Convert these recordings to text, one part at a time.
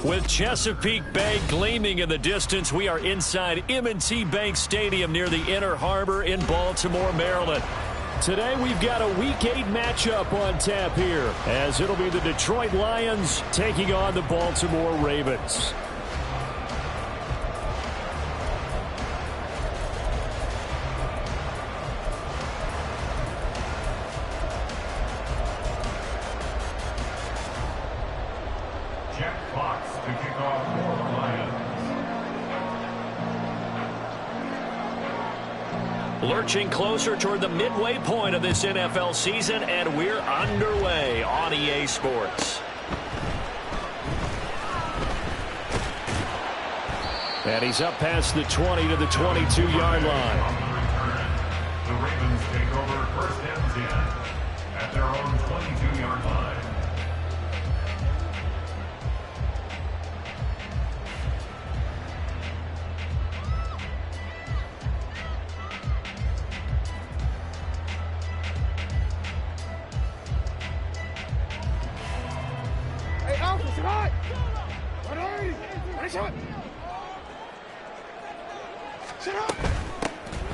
With Chesapeake Bay gleaming in the distance, we are inside M&T Bank Stadium near the Inner Harbor in Baltimore, Maryland. Today we've got a Week 8 matchup on tap here, as it'll be the Detroit Lions taking on the Baltimore Ravens. Lurching closer toward the midway point of this NFL season, and we're underway on EA Sports. And he's up past the 20 to the 22-yard line. The Ravens take over first and 10 at their own 22-yard line.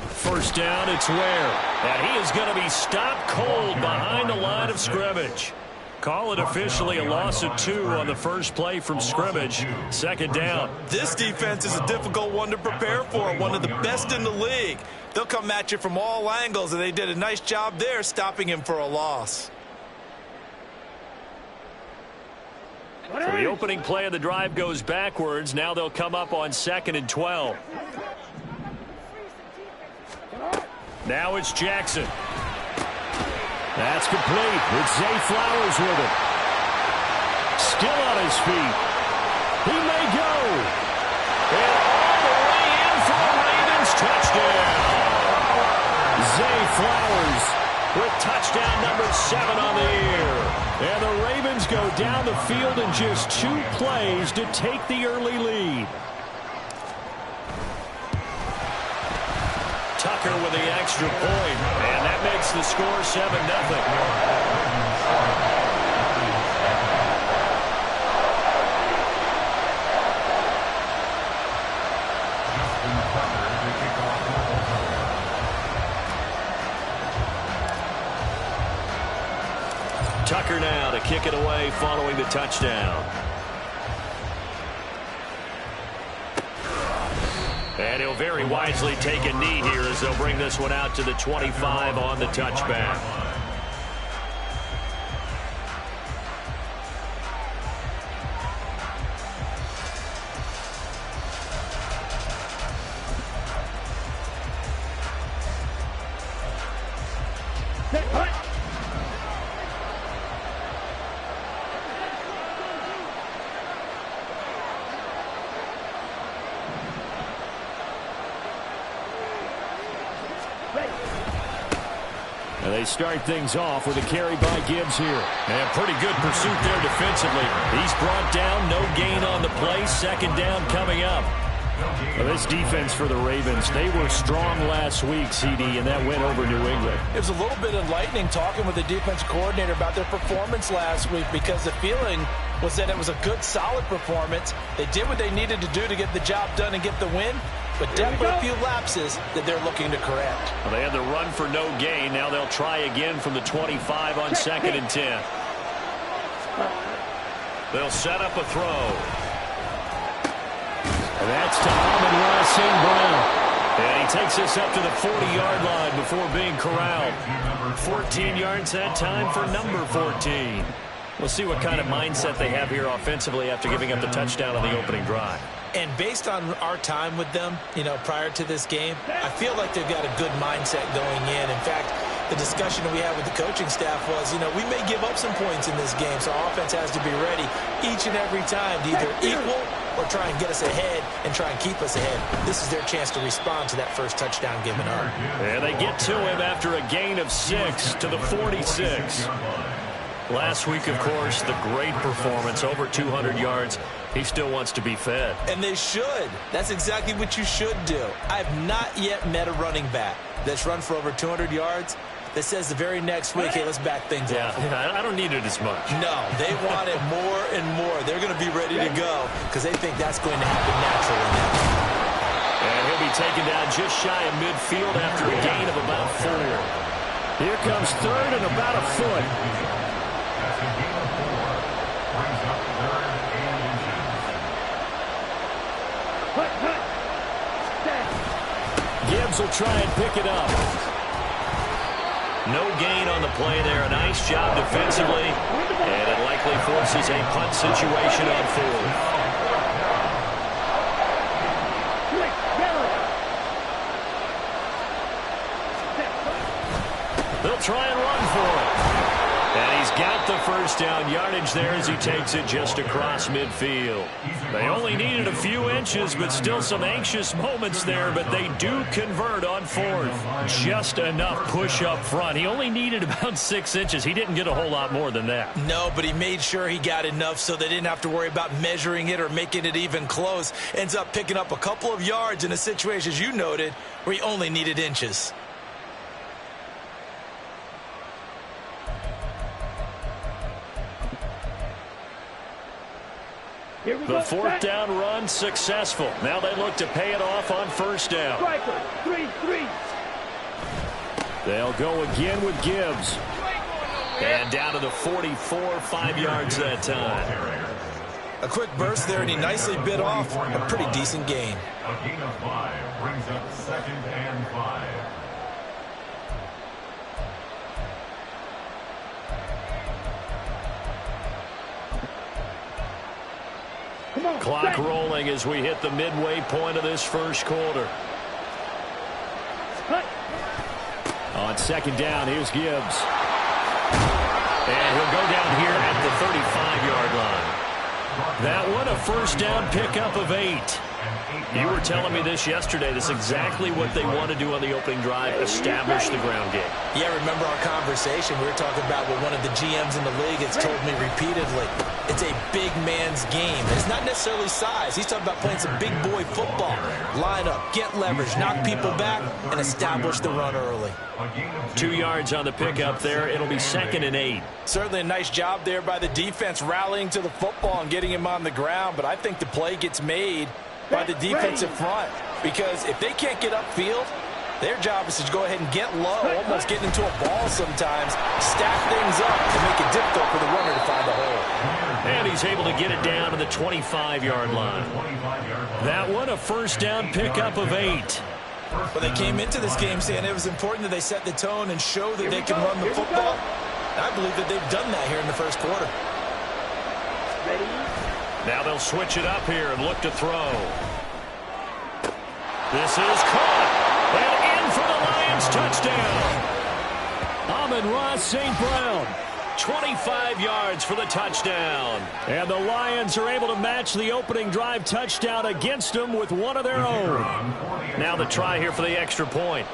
First down, it's Ware. And he is going to be stopped cold behind the line of scrimmage. Call it officially a loss of 2 on the first play from scrimmage. Second down. This defense is a difficult one to prepare for, one of the best in the league. They'll come at you from all angles, and they did a nice job there stopping him for a loss. So the opening play of the drive goes backwards. Now they'll come up on 2nd and 12. Now it's Jackson. That's complete. It's Zay Flowers with it. Still on his feet. He may go. And all the way in for the Ravens touchdown. Zay Flowers with touchdown number 7 on the year. And the Ravens go down the field in just 2 plays to take the early lead. Tucker with the extra point, and that makes the score 7-0. Tucker now to kick it away following the touchdown. And he'll very wisely take a knee here as they'll bring this one out to the 25 on the touchback. And they start things off with a carry by Gibbs here. And pretty good pursuit there defensively. He's brought down, no gain on the play. Second down coming up. Well, this defense for the Ravens, they were strong last week, CD, and that went over New England. It was a little bit enlightening talking with the defense coordinator about their performance last week, because the feeling was that it was a good, solid performance. They did what they needed to do to get the job done and get the win, but definitely a few lapses that they're looking to correct. Well, they had the run for no gain. Now they'll try again from the 25 on 2nd and 10. They'll set up a throw. And that's to Amon-Ra St. Brown. And he takes this up to the 40-yard line before being corralled. 14 yards that time for number 14. We'll see what kind of mindset they have here offensively after giving up the touchdown on the opening drive. And based on our time with them, prior to this game, I feel like they've got a good mindset going in. In fact, the discussion that we had with the coaching staff was, we may give up some points in this game, so our offense has to be ready each and every time to either equal or try and get us ahead and try and keep us ahead. This is their chance to respond to that first touchdown given up. And they get to him after a gain of 6 to the 46. Last week, of course, the great performance, over 200 yards. He still wants to be fed. And they should. That's exactly what you should do. I have not yet met a running back that's run for over 200 yards that says the very next week, hey, let's back things up. Yeah, I don't need it as much. No, they want it more and more. They're going to be ready to go because they think that's going to happen naturally now. And he'll be taken down just shy of midfield after a gain of about 4. Here comes third and about a foot. That's a gain of 4. Brings up third and inches. Gibbs will try and pick it up. No gain on the play there. A nice job defensively. And it likely forces a punt situation on 4th. They'll try and run for it. And he's got the first down yardage there as he takes it just across midfield. They only needed a few inches, but still some anxious moments there, but they do convert on 4th. Just enough push up front. He only needed about 6 inches. He didn't get a whole lot more than that. No, but he made sure he got enough so they didn't have to worry about measuring it or making it even close. Ends up picking up a couple of yards in a situation, as you noted, where he only needed inches. The 4th down run successful. Now they look to pay it off on 1st down. 3-3. They'll go again with Gibbs. And down to the 44, 5 yards that time. A quick burst there, and he nicely bit off a pretty decent gain. A gain of 5 brings up 2nd and 5. Clock rolling as we hit the midway point of this first quarter. On 2nd down, here's Gibbs. And he'll go down here at the 35-yard line. That one, a first down pickup of 8. You were telling me this yesterday. This is exactly what they want to do on the opening drive, establish the ground game. Yeah, remember our conversation. We were talking about what one of the GMs in the league has told me repeatedly. It's a big man's game. It's not necessarily size. He's talking about playing some big boy football. Line up, get leverage, knock people back, and establish the run early. 2 yards on the pickup there. It'll be 2nd and 8. Certainly a nice job there by the defense rallying to the football and getting him on the ground, but I think the play gets made by the defensive front, because if they can't get upfield, their job is to go ahead and get low, almost get into a ball sometimes, stack things up to make it difficult for the runner to find the hole. And he's able to get it down to the 25-yard line. That one, a first down pickup of 8. But they came into this game saying it was important that they set the tone and show that they can run the football. And I believe that they've done that here in the first quarter. Now they'll switch it up here and look to throw. This is caught. And in for the Lions touchdown. Amon-Ra St. Brown. 25 yards for the touchdown. And the Lions are able to match the opening drive touchdown against them with one of their own. Now the try here for the extra point.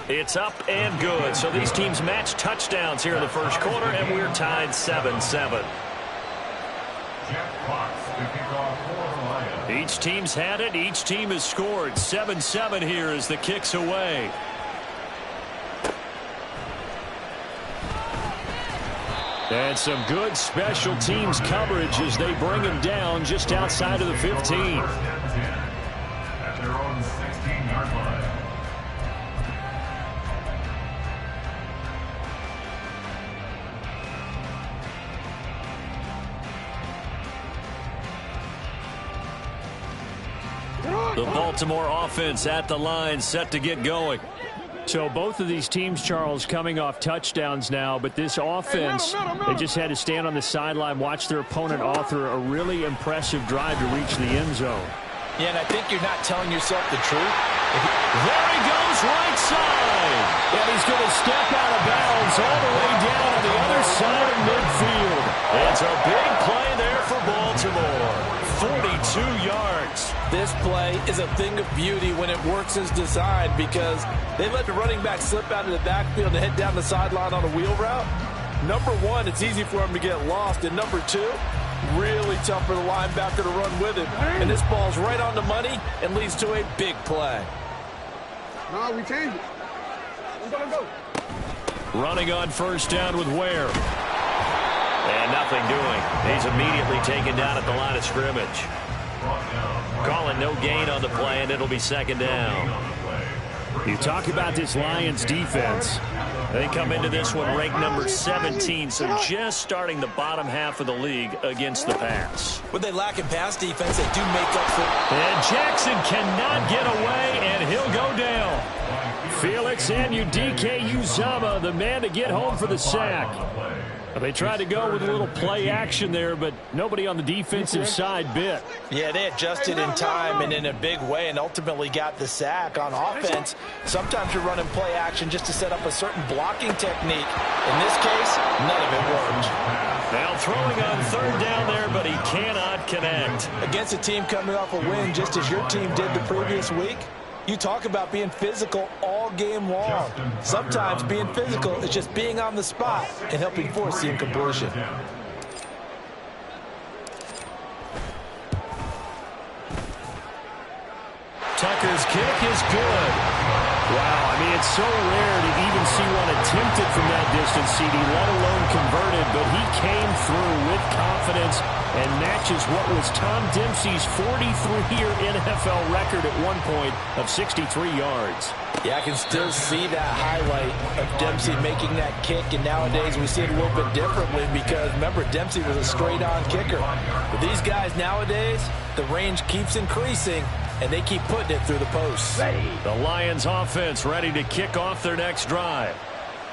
It's up and good. So these teams match touchdowns here in the first quarter, and we're tied 7-7. Each team's had it. Each team has scored. 7-7 here as the kick's away. And some good special teams coverage as they bring him down just outside of the 15. At their own 16-yard line. The Baltimore offense at the line, set to get going. So both of these teams, Charles, coming off touchdowns now, but this offense, they just had to stand on the sideline, watch their opponent author a really impressive drive to reach the end zone. Yeah, and I think you're not telling yourself the truth. There he goes, right side. And he's going to step out of bounds all the way down on the other side of midfield. It's a big play there for Baltimore. 42 yards. This play is a thing of beauty when it works as designed, because they let the running back slip out of the backfield and head down the sideline on a wheel route. Number one, it's easy for him to get lost. And number two, really tough for the linebacker to run with him. And this ball's right on the money and leads to a big play. No, we changed it. Let's go. Running on first down with Ware. And nothing doing. He's immediately taken down at the line of scrimmage. Calling no gain on the play, and it'll be second down. You talk about this Lions defense. They come into this one ranked number 17, so just starting the bottom half of the league against the pass. What they lack in pass defense, they do make up for. And Jackson cannot get away, and he'll go down. Felix Anudike-Uzomah, the man to get home for the sack. They tried to go with a little play action there, but nobody on the defensive side bit. Yeah, they adjusted in time and in a big way and ultimately got the sack. On offense, sometimes you're running play action just to set up a certain blocking technique. In this case, none of it worked. Now throwing on third down there, but he cannot connect. Against a team coming off a win just as your team did the previous week, you talk about being physical all game long. Sometimes being physical is just being on the spot and helping force the incompletion. Tucker's kick is good. Wow, I mean, it's so rare to even see one attempted from that distance, CD, let alone converted, but he came through with confidence and matches what was Tom Dempsey's 43-year NFL record at one point of 63 yards. Yeah, I can still see that highlight of Dempsey making that kick, and nowadays we see it a little bit differently because, remember, Dempsey was a straight-on kicker. But these guys nowadays, the range keeps increasing, and they keep putting it through the posts. The Lions offense ready to kick off their next drive.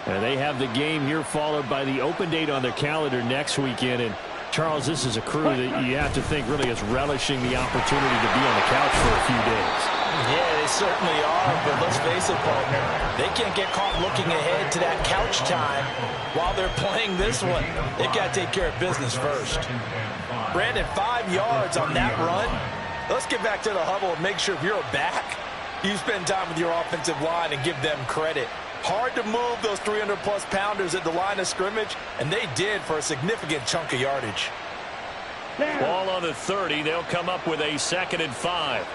And they have the game here followed by the open date on their calendar next weekend. And Charles, this is a crew that you have to think really is relishing the opportunity to be on the couch for a few days. Yeah, they certainly are, but let's face it, partner, they can't get caught looking ahead to that couch time while they're playing this one. They've got to take care of business first. Brandon, 5 yards on that run. Let's get back to the huddle and make sure if you're a back, you spend time with your offensive line and give them credit. Hard to move those 300-plus pounders at the line of scrimmage, and they did for a significant chunk of yardage. Ball on the 30. They'll come up with a 2nd and 5.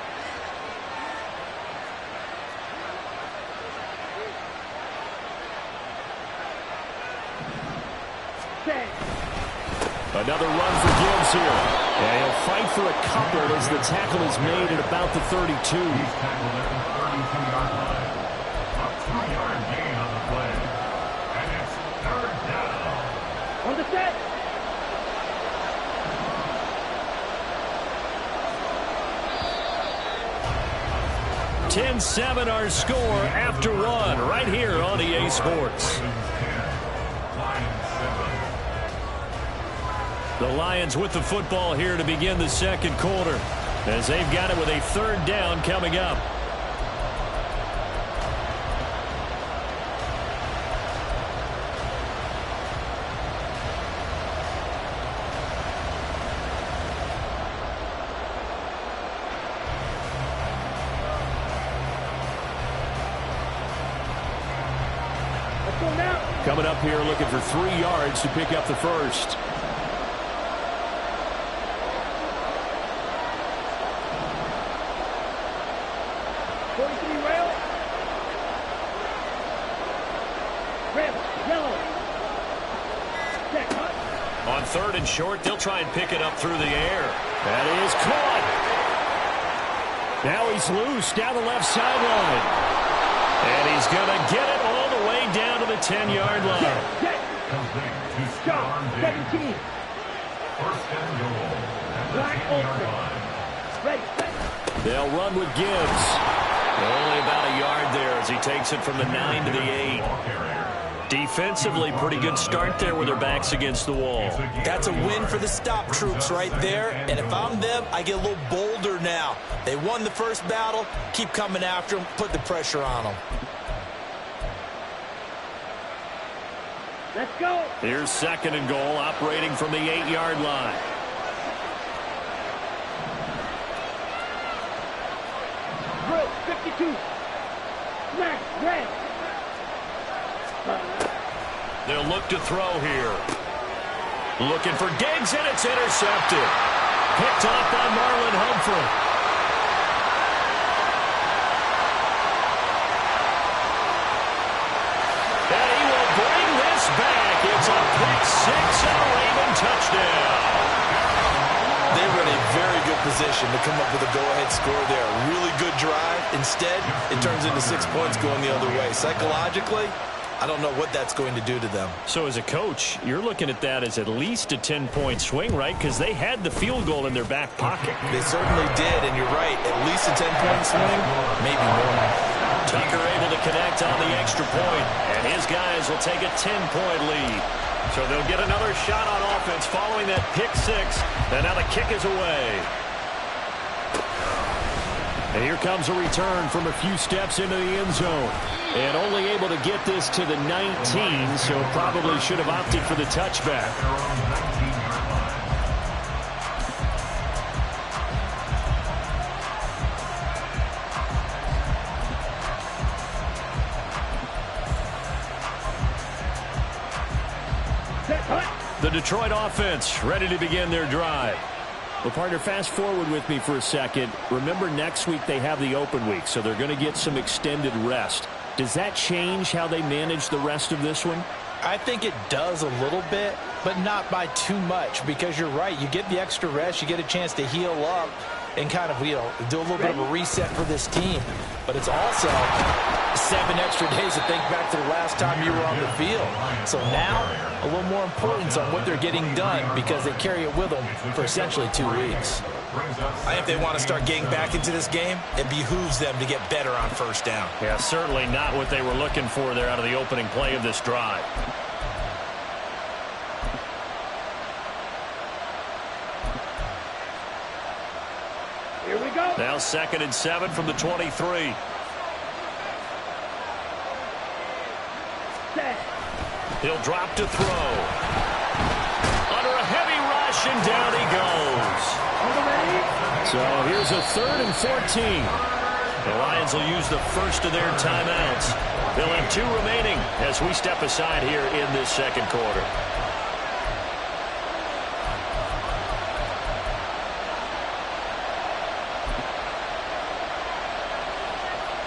Another run for Gibbs here. And he'll fight for a couple as the tackle is made at about the 32. He's tackled at the 32-yard line. A 2-yard gain on the play. And it's third down. On the set. (10-7) our score after one right here on EA Sports. The Lions with the football here to begin the second quarter as they've got it with a third down coming up. Coming up here looking for 3 yards to pick up the first. On 3rd and short, they'll try and pick it up through the air. That is caught. Now he's loose down the left sideline. And he's going to get it all the way down to the 10-yard line. Shot, 17. First and goal. At the 10-yard line. They'll run with Gibbs. Only about a yard there as he takes it from the 9 to the 8. Defensively, pretty good start there with their backs against the wall. That's a win for the stop troops right there. And if I'm them, I get a little bolder now. They won the first battle. Keep coming after them. Put the pressure on them. Let's go. Here's 2nd and goal, operating from the 8-yard line. Drill, 52. Smash, red. They'll look to throw here. Looking for Diggs, and it's intercepted. Picked off by Marlon Humphrey. touchdown. They were in a very good position to come up with a go-ahead score there. A really good drive. Instead, it turns into 6 points going the other way. Psychologically, I don't know what that's going to do to them. So as a coach, you're looking at that as at least a 10-point swing, right? Because they had the field goal in their back pocket. They certainly did, and you're right. At least a 10-point swing, maybe more. Tucker able to connect on the extra point, and his guys will take a 10-point lead. So they'll get another shot on offense following that pick six, and now the kick is away. And here comes a return from a few steps into the end zone. And only able to get this to the 19, so probably should have opted for the touchback. The Detroit offense ready to begin their drive. Well, partner, fast forward with me for a second. Remember, next week they have the open week, so they're going to get some extended rest. Does that change how they manage the rest of this one? I think it does a little bit, but not by too much, because you're right. You get the extra rest. You get a chance to heal up and kind of, do a little bit of a reset for this team. But it's also 7 extra days to think back to the last time you were on the field. So now, a little more importance on what they're getting done because they carry it with them for essentially 2 weeks. I think if they want to start getting back into this game, it behooves them to get better on first down. Yeah, certainly not what they were looking for there out of the opening play of this drive. Here we go. Now 2nd and 7 from the 23. Set. He'll drop to throw. Under a heavy rush, and down he goes. On the ready. So here's a 3rd and 14. The Lions will use the first of their timeouts. They'll have 2 remaining as we step aside here in this second quarter.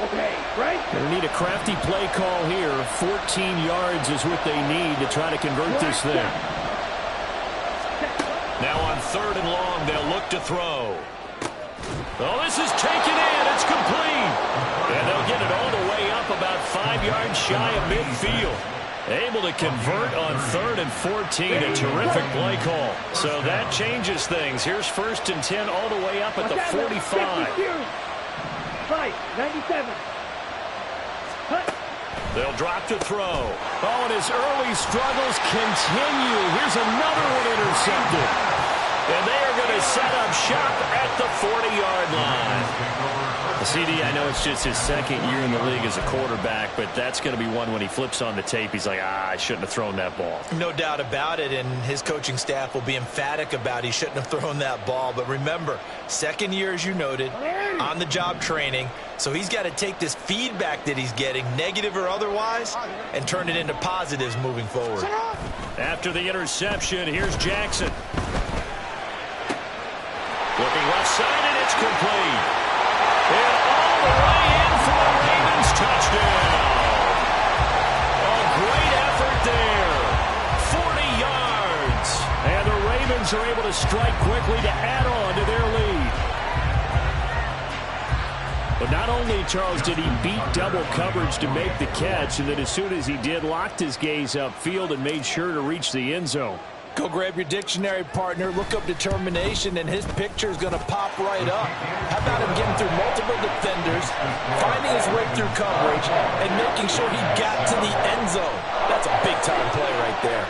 Okay, right. They need a crafty play call here. 14 yards is what they need to try to convert this thing. Now on 3rd and long, they'll look to throw. Oh, this is taken in. It's complete. And they'll get it all the way up about 5 yards shy of midfield. Able to convert on 3rd and 14. A terrific play call. So that changes things. Here's 1st and 10 all the way up at the 45. Fight, 97. Hut. They'll drop to throw. Oh, and his early struggles continue. Here's another one intercepted. And they are going to set up shop at the 40-yard line. CD, I know it's just his 2nd year in the league as a quarterback, but that's going to be one when he flips on the tape. He's like, I shouldn't have thrown that ball. No doubt about it, and his coaching staff will be emphatic about he shouldn't have thrown that ball. But remember, 2nd year, as you noted, on-the-job training. So he's got to take this feedback that he's getting, negative or otherwise, and turn it into positives moving forward. After the interception, here's Jackson. Looking left side, and it's complete. And all the way in for a Ravens touchdown. A great effort there. 40 yards. And the Ravens are able to strike quickly to add on to their lead. But not only, Charles, did he beat double coverage to make the catch, and then as soon as he did, locked his gaze upfield and made sure to reach the end zone. Go grab your dictionary, partner. Look up determination, and his picture is going to pop right up. How about him getting through multiple defenders, finding his way through coverage, and making sure he got to the end zone? That's a big-time play right there.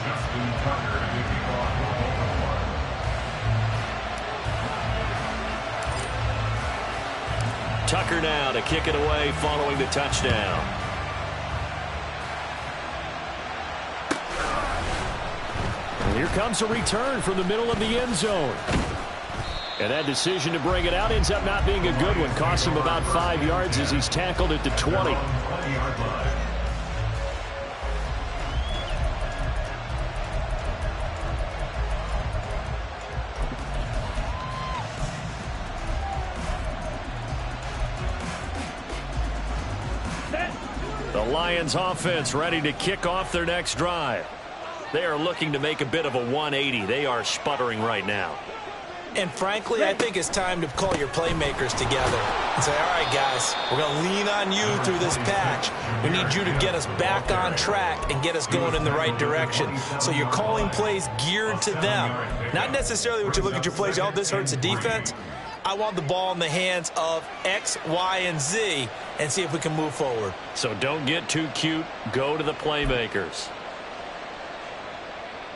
Justin Tucker kicking off Tucker now to kick it away following the touchdown. And here comes a return from the middle of the end zone. And that decision to bring it out ends up not being a good one. Costs him about 5 yards as he's tackled at the 20. 20-yard line. The Lions offense ready to kick off their next drive. They are looking to make a bit of a 180. They are sputtering right now. And frankly, I think it's time to call your playmakers together and say, all right, guys, we're going to lean on you through this patch. We need you to get us back on track and get us going in the right direction. So you're calling plays geared to them. Not necessarily when you look at your plays, oh, this hurts the defense. I want the ball in the hands of X, Y, and Z and see if we can move forward. So don't get too cute. Go to the playmakers.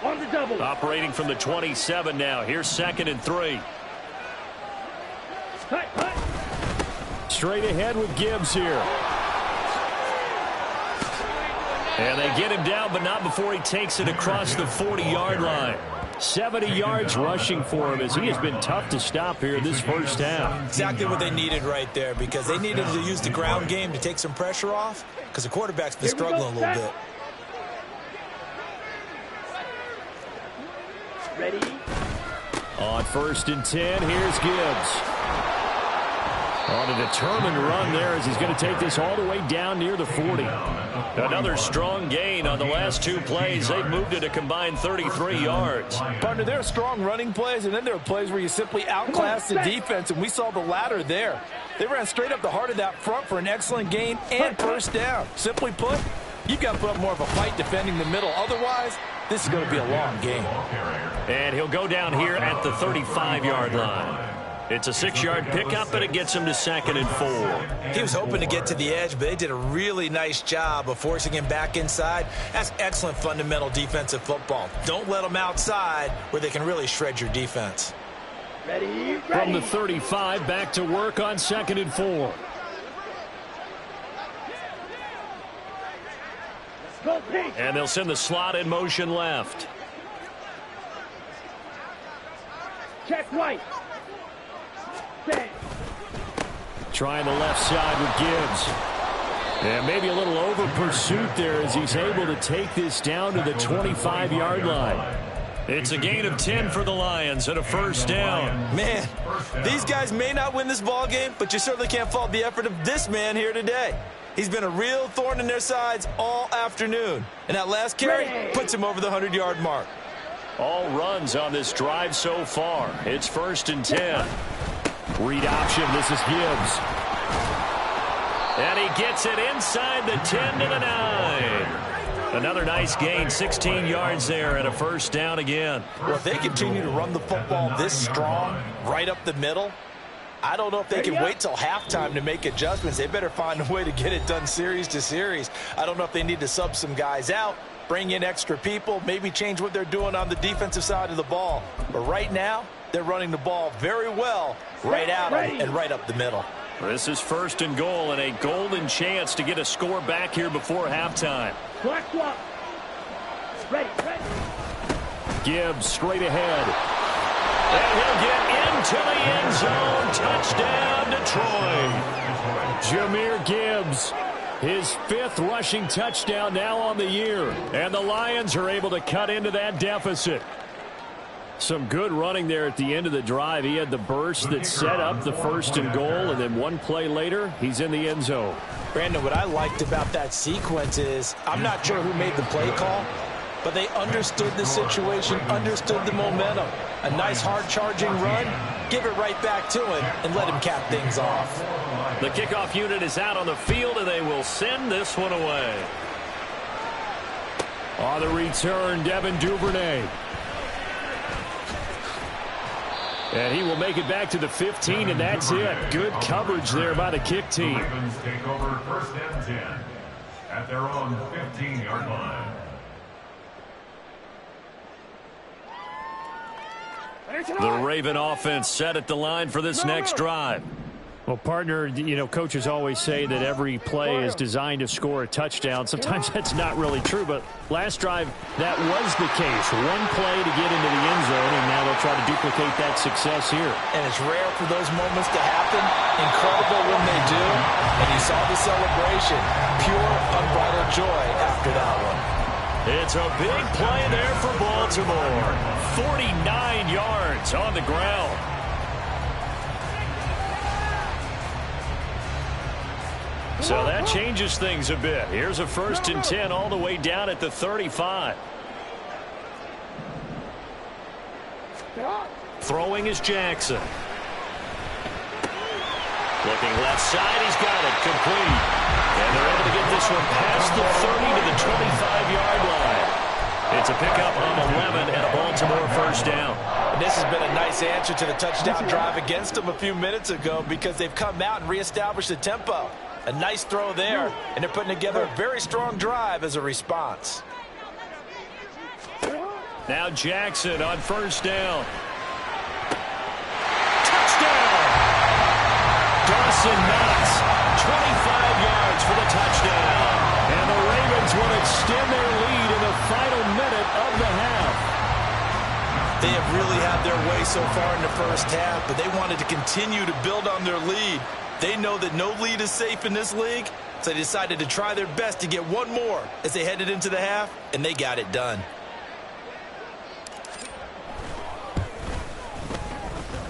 On the double. Operating from the 27 now. Here's 2nd and 3. Straight ahead with Gibbs here. And they get him down, but not before he takes it across the 40-yard line. 70 yards rushing for him as he has been tough to stop here this first half. Exactly what they needed right there, because they needed to use the ground game to take some pressure off, because the quarterback's been struggling a little bit. Ready? On 1st and 10, here's Gibbs. On a determined run there as he's going to take this all the way down near the 40. Another strong gain on the last 2 plays. They've moved it a combined 33 yards. Partner, there are strong running plays, and then there are plays where you simply outclass the defense, and we saw the latter there. They ran straight up the heart of that front for an excellent gain and first down. Simply put, you've got to put up more of a fight defending the middle. Otherwise, this is going to be a long game. And he'll go down here at the 35-yard line. It's a 6-yard pickup, but it gets him to 2nd and 4. He was hoping to get to the edge, but they did a really nice job of forcing him back inside. That's excellent fundamental defensive football. Don't let them outside where they can really shred your defense. Ready? From the 35, back to work on 2nd and 4. And they'll send the slot in motion left. Check White. Trying the left side with Gibbs. And maybe a little over pursuit there as he's able to take this down to the 25-yard line. It's a gain of 10 for the Lions and a first down. Man, these guys may not win this ball game, but you certainly can't fault the effort of this man here today. He's been a real thorn in their sides all afternoon. And that last carry puts him over the 100-yard mark. All runs on this drive so far. It's 1st and 10. Read option. This is Gibbs. And he gets it inside the 10 to the 9. Another nice gain, 16 yards there and a first down again. Well, if they continue to run the football this strong, right up the middle, I don't know if they can wait till halftime to make adjustments. They better find a way to get it done series to series. I don't know if they need to sub some guys out, bring in extra people, maybe change what they're doing on the defensive side of the ball. But right now, they're running the ball very well right out and right up the middle. This is 1st and goal and a golden chance to get a score back here before halftime. Black swap. Ready. Gibbs straight ahead. And he'll get into the end zone. Touchdown, Detroit. Jahmyr Gibbs, his 5th rushing touchdown now on the year. And the Lions are able to cut into that deficit. Some good running there at the end of the drive. He had the burst that set up the 1st and goal, and then one play later, he's in the end zone. Brandon, what I liked about that sequence is I'm not sure who made the play call, but they understood the situation, understood the momentum. A nice hard-charging run, give it right back to him, and let him cap things off. The kickoff unit is out on the field, and they will send this one away. On the return, Devin Duvernay. And he will make it back to the 15, and that's it. Good coverage there by the kick team. Ravens take over 1st and 10 at their own 15-yard line. The Raven offense set at the line for this next drive. Well, partner, you know, coaches always say that every play is designed to score a touchdown. Sometimes that's not really true, but last drive, that was the case. One play to get into the end zone, and now they'll try to duplicate that success here. And it's rare for those moments to happen. Incredible when they do. And you saw the celebration. Pure, unbridled joy after that one. It's a big play there for Baltimore. 49 yards on the ground. So that changes things a bit. Here's a 1st and 10 all the way down at the 35. Throwing is Jackson. Looking left side, he's got it, complete. And they're able to get this one past the 30 to the 25-yard line. It's a pickup of 11 and a Baltimore 1st down. And this has been a nice answer to the touchdown drive against them a few minutes ago because they've come out and reestablished the tempo. A nice throw there, and they're putting together a very strong drive as a response. Now Jackson on 1st down. Touchdown! Dawson Knox, 25 yards for the touchdown. And the Ravens will extend their lead in the final minute of the half. They have really had their way so far in the 1st half, but they wanted to continue to build on their lead. They know that no lead is safe in this league, so they decided to try their best to get one more as they headed into the half, and they got it done.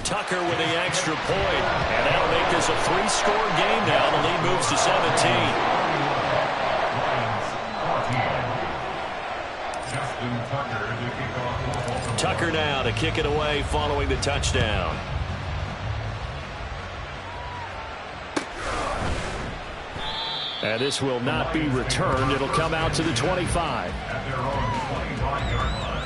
Tucker with the extra point, and that'll make this a 3-score game now. The lead moves to 17. Tucker now to kick it away following the touchdown. And this will not be returned. It'll come out to the 25. At their own 25-yard line.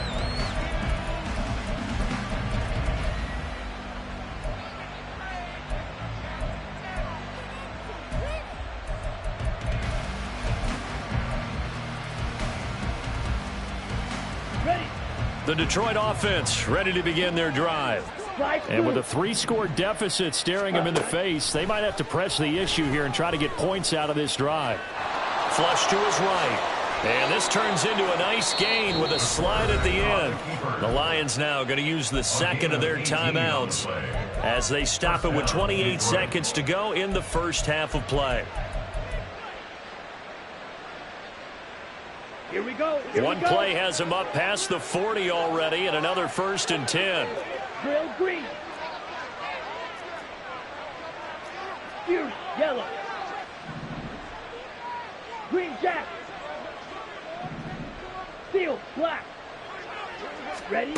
The Detroit offense ready to begin their drive. And with a 3-score deficit staring them in the face, they might have to press the issue here and try to get points out of this drive. Flush to his right. And this turns into a nice gain with a slide at the end. The Lions now going to use the 2nd of their timeouts as they stop it with 28 seconds to go in the 1st half of play. Here we go. One play has him up past the 40 already, and another 1st and 10. Drill green. Fierce yellow. Green jack. Field black. Ready?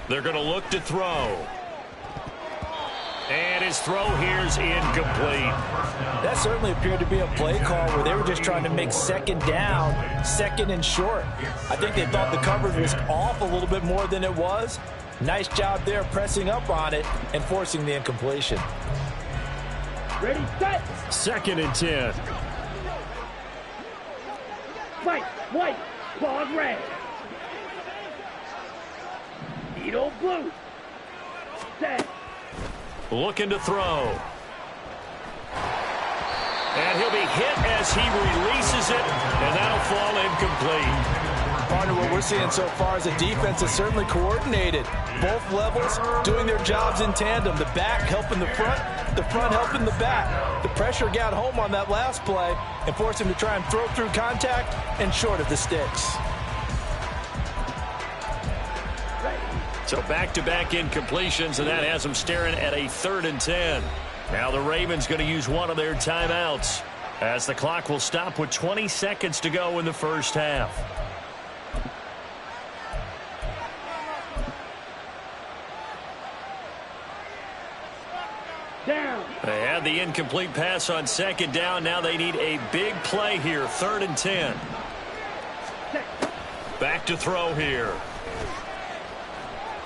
They're going to look to throw. And his throw here's incomplete. That certainly appeared to be a play call where they were just trying to make 2nd down, 2nd and short. I think they thought the coverage was off a little bit more than it was. Nice job there pressing up on it and forcing the incompletion. Ready, set. 2nd and 10. Fight, white, claws red. Needle blue. Set. Looking to throw. And he'll be hit as he releases it, and that'll fall incomplete. Partner, what we're seeing so far is a defense that's certainly coordinated. Both levels doing their jobs in tandem. The back helping the front helping the back. The pressure got home on that last play and forced him to try and throw through contact and short of the sticks. So back-to-back incompletions, and that has them staring at a 3rd and 10. Now the Ravens going to use one of their timeouts as the clock will stop with 20 seconds to go in the 1st half. Down. They had the incomplete pass on 2nd down. Now they need a big play here, 3rd and 10. Back to throw here.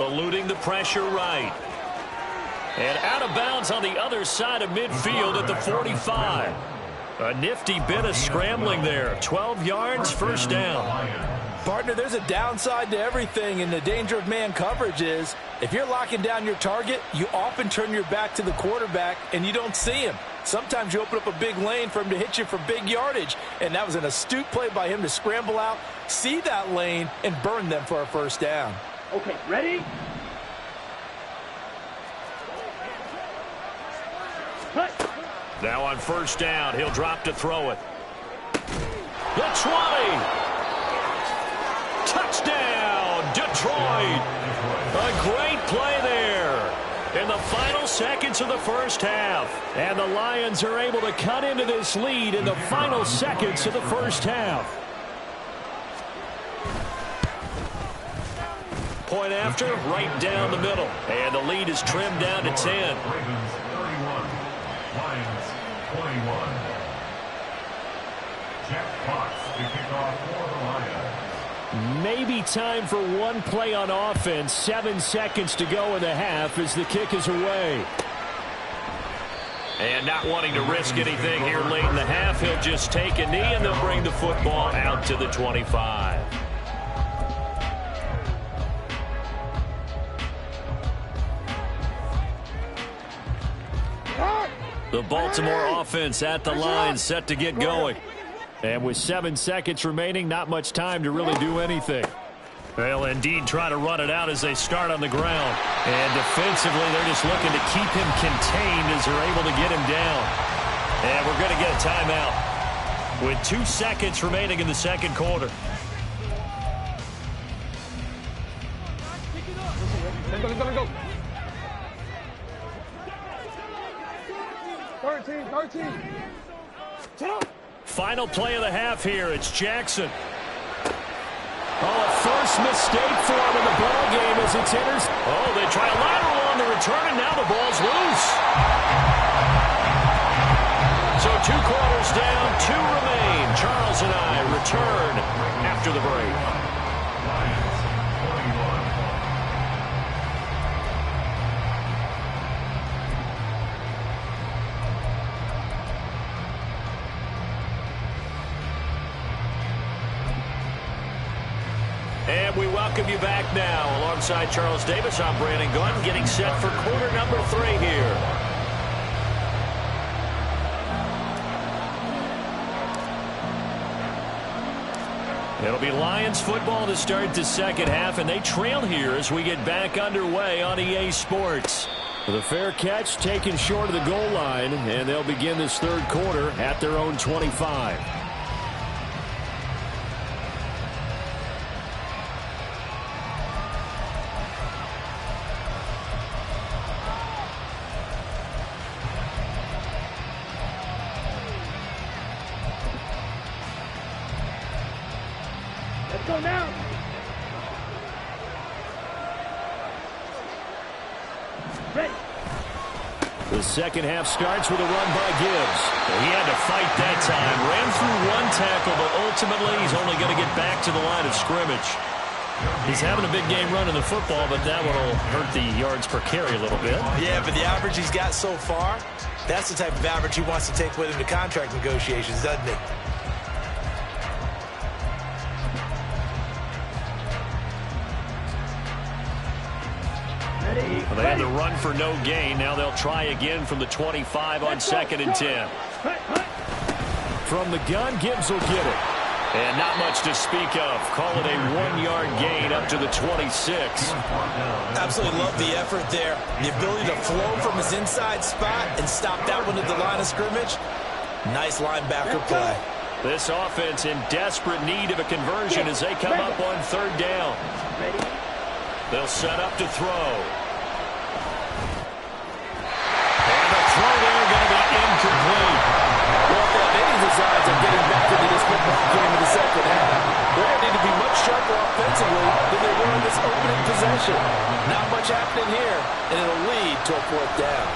Eluding the pressure right. And out of bounds on the other side of midfield at the 45. A nifty bit of scrambling there. 12 yards, 1st down. Partner, there's a downside to everything, and the danger of man coverage is if you're locking down your target, you often turn your back to the quarterback and you don't see him. Sometimes you open up a big lane for him to hit you for big yardage, and that was an astute play by him to scramble out, see that lane, and burn them for a 1st down. Okay, ready? Cut. Now on 1st down, he'll drop to throw it. The 20. Touchdown, Detroit. A great play there. In the final seconds of the first half. And the Lions are able to cut into this lead in the final seconds of the first half. Point after, right down the middle. And the lead is trimmed down to 10. Ravens 31, Lions 21. Jeff Fox to kick off for the Lions. Maybe time for one play on offense. 7 seconds to go in the half as the kick is away. And not wanting to risk anything here late in the half, he'll just take a knee and they'll bring the football out to the 25. The Baltimore offense at the line, set to get going. And with 7 seconds remaining, not much time to really do anything. They'll indeed try to run it out as they start on the ground. And defensively, they're just looking to keep him contained as they're able to get him down. And we're going to get a timeout with 2 seconds remaining in the second quarter. Go. 13. Final play of the half here. It's Jackson. Oh, a first mistake for him in the ball game as it's intercepted. Oh, they try a lateral on the return, and now the ball's loose. So 2 quarters down, 2 remain. Charles and I return after the break. Lions 21. And we welcome you back now. Alongside Charles Davis, I'm Brandon Gunn, getting set for quarter number 3 here. It'll be Lions football to start the second half, and they trail here as we get back underway on EA Sports. The fair catch taken short of the goal line, and they'll begin this third quarter at their own 25. Let's go now. Ready. The second half starts with a run by Gibbs. He had to fight that time. Ran through 1 tackle, but ultimately he's only going to get back to the line of scrimmage. He's having a big game running the football, but that one will hurt the yards per carry a little bit. Yeah, but the average he's got so far, that's the type of average he wants to take with him to contract negotiations, doesn't he? Well, they had to run for no gain. Now they'll try again from the 25 on 2nd and 10. From the gun, Gibbs will get it. And not much to speak of. Call it a 1-yard gain up to the 26. Absolutely love the effort there. The ability to flow from his inside spot and stop that one at the line of scrimmage. Nice linebacker play. This offense in desperate need of a conversion as they come up on 3rd down. They'll set up to throw. And the throw there going to be incomplete. Well, they have any designs of getting back into this football game in the second half, they're going to need to be much sharper offensively than they were in this opening possession. Not much happening here, and it'll lead to a 4th down.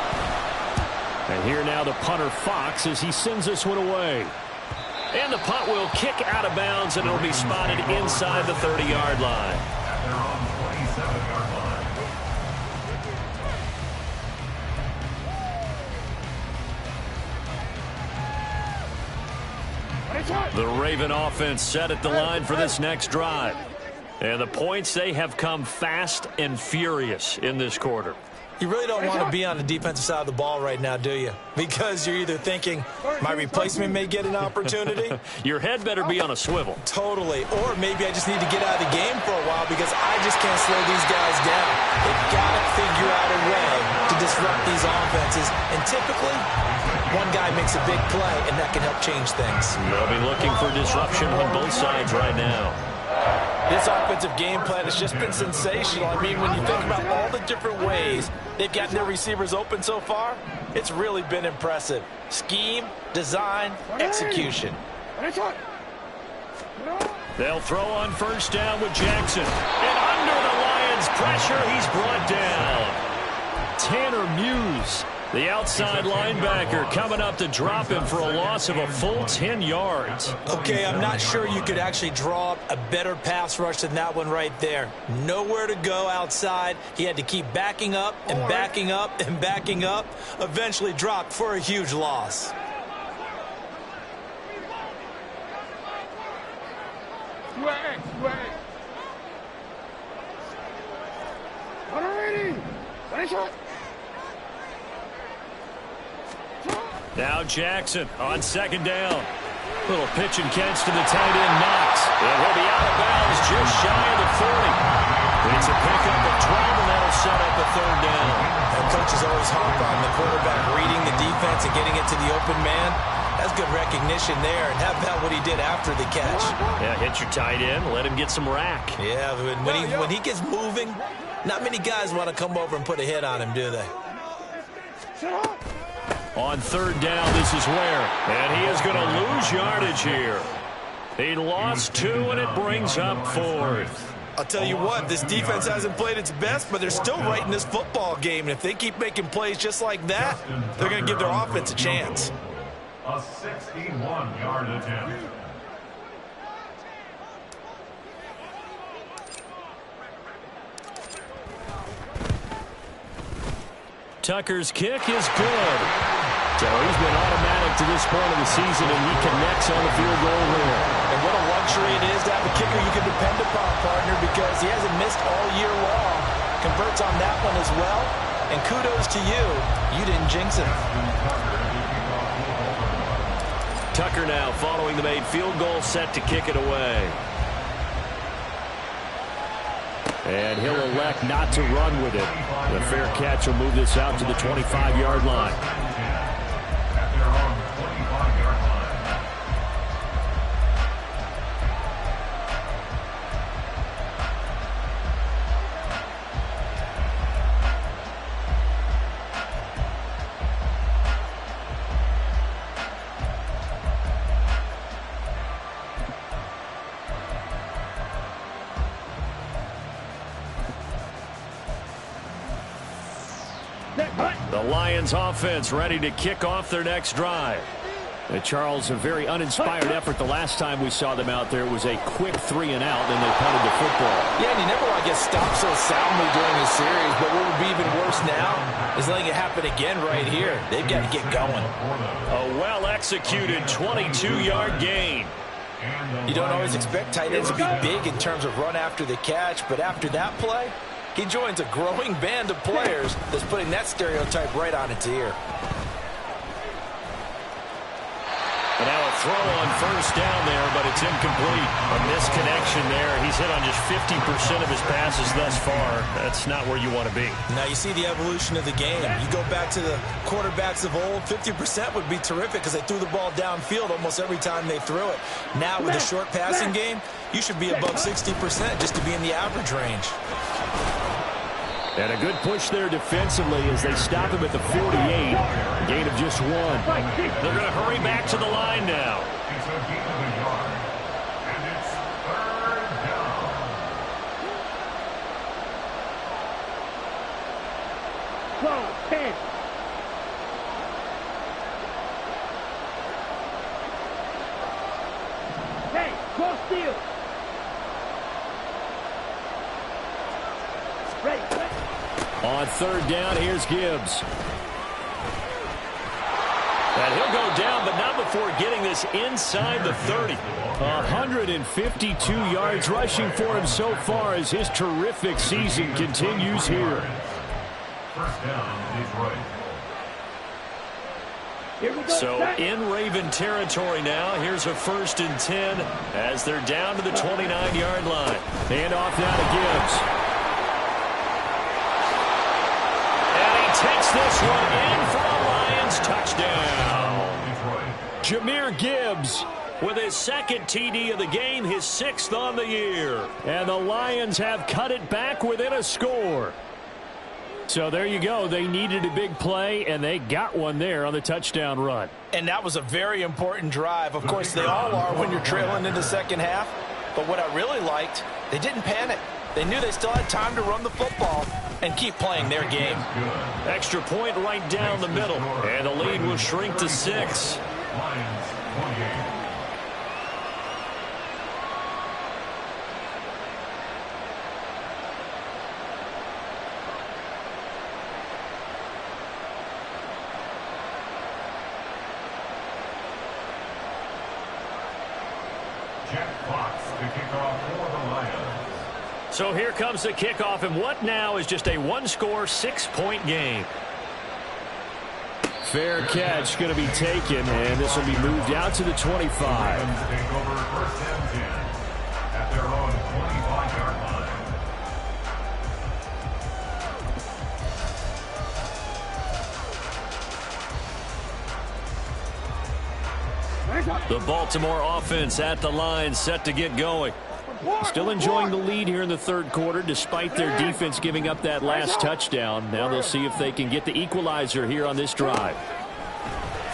And here now the punter Fox as he sends this one away. And the punt will kick out of bounds, and it'll be spotted inside the 30-yard line. At their own 27-yard line. The Raven offense set at the line for this next drive. And the points, they have come fast and furious in this quarter. You really don't want to be on the defensive side of the ball right now, do you? Because you're either thinking, my replacement may get an opportunity. Your head better be on a swivel. Totally. Or maybe I just need to get out of the game for a while because I just can't slow these guys down. They've got to figure out a way to disrupt these offenses. And typically, one guy makes a big play, and that can help change things. They'll be looking for disruption on both sides right now. This offensive game plan has just been sensational. I mean, when you think about all the different ways they've gotten their receivers open so far, it's really been impressive. Scheme, design, execution. They'll throw on first down with Jackson. And under the Lions' pressure, he's brought down. Tanner Muse, the outside linebacker, coming up to drop him for a loss of a full 10 yards. Okay, I'm not sure you could actually draw up a better pass rush than that one right there. Nowhere to go outside. He had to keep backing up and backing up and backing up. Eventually dropped for a huge loss. Now Jackson on second down. Little pitch and catch to the tight end, Knox. And he'll be out of bounds just shy of the 40. It's a pickup of 12, and that'll set up a third down. And coaches always harp on the quarterback reading the defense and getting it to the open man. That's good recognition there. And how about what he did after the catch? Yeah, hit your tight end, let him get some rack. Yeah, when he gets moving, not many guys want to come over and put a hit on him, do they? On third down, this is where. And he is going to lose yardage here. He lost 2, and it brings up 4th. I'll tell you what, this defense hasn't played its best, but they're still right in this football game. And if they keep making plays just like that, they're going to give their offense a chance. A 61-yard attempt. Tucker's kick is good. So he's been automatic to this point of the season, and he connects on the field goal there. And what a luxury it is to have a kicker you can depend upon, partner, because he hasn't missed all year long. Converts on that one as well. And kudos to you. You didn't jinx him. Tucker now following the made field goal, set to kick it away. And he'll elect not to run with it. The fair catch will move this out to the 25-yard line. At their own 25-yard line. The Lions offense ready to kick off their next drive. Charles, a very uninspired effort the last time we saw them out there. It was a quick 3 and out, then they punted the football. Yeah, and you never want to get stopped so soundly during the series, but what would be even worse now is letting it happen again right here. They've got to get going. A well-executed 22-yard gain. You don't always expect tight ends to be big in terms of run after the catch, but after that play, he joins a growing band of players that's putting that stereotype right on its ear. And now a throw on first down there, but it's incomplete. A misconnection there. He's hit on just 50% of his passes thus far. That's not where you want to be. Now you see the evolution of the game. You go back to the quarterbacks of old, 50% would be terrific because they threw the ball downfield almost every time they threw it. Now with the short passing game, you should be above 60% just to be in the average range. And a good push there defensively as they stop him at the 48. Gain of just 1. They're going to hurry back to the line now. It's a gain of a yard. And it's third down. Whoa, 10. Hey, cross field. Ready. On third down, here's Gibbs. And he'll go down, but not before getting this inside the 30. 152 yards rushing for him so far as his terrific season continues here. First down, Detroit. Here we go. So in Raven territory now, here's a 1st and 10 as they're down to the 29-yard line. Hand off now to Gibbs. Takes this one in for a Lions touchdown. Jahmyr Gibbs with his second TD of the game, his 6th on the year. And the Lions have cut it back within a score. So there you go. They needed a big play, and they got one there on the touchdown run. And that was a very important drive. Of course, they all are when you're trailing in the second half. But what I really liked, they didn't panic. They knew they still had time to run the football and keep playing their game. Extra point right down the middle, and the lead will shrink to 6. Lions 28. So here comes the kickoff, and what now is just a one-score, 6-point game. Fair catch going to be taken, and this will be moved out to the 25. Take over first and 10 at their own 25-yard line. The Baltimore offense at the line, set to get going. Still enjoying the lead here in the third quarter, despite their defense giving up that last touchdown. Now they'll see if they can get the equalizer here on this drive.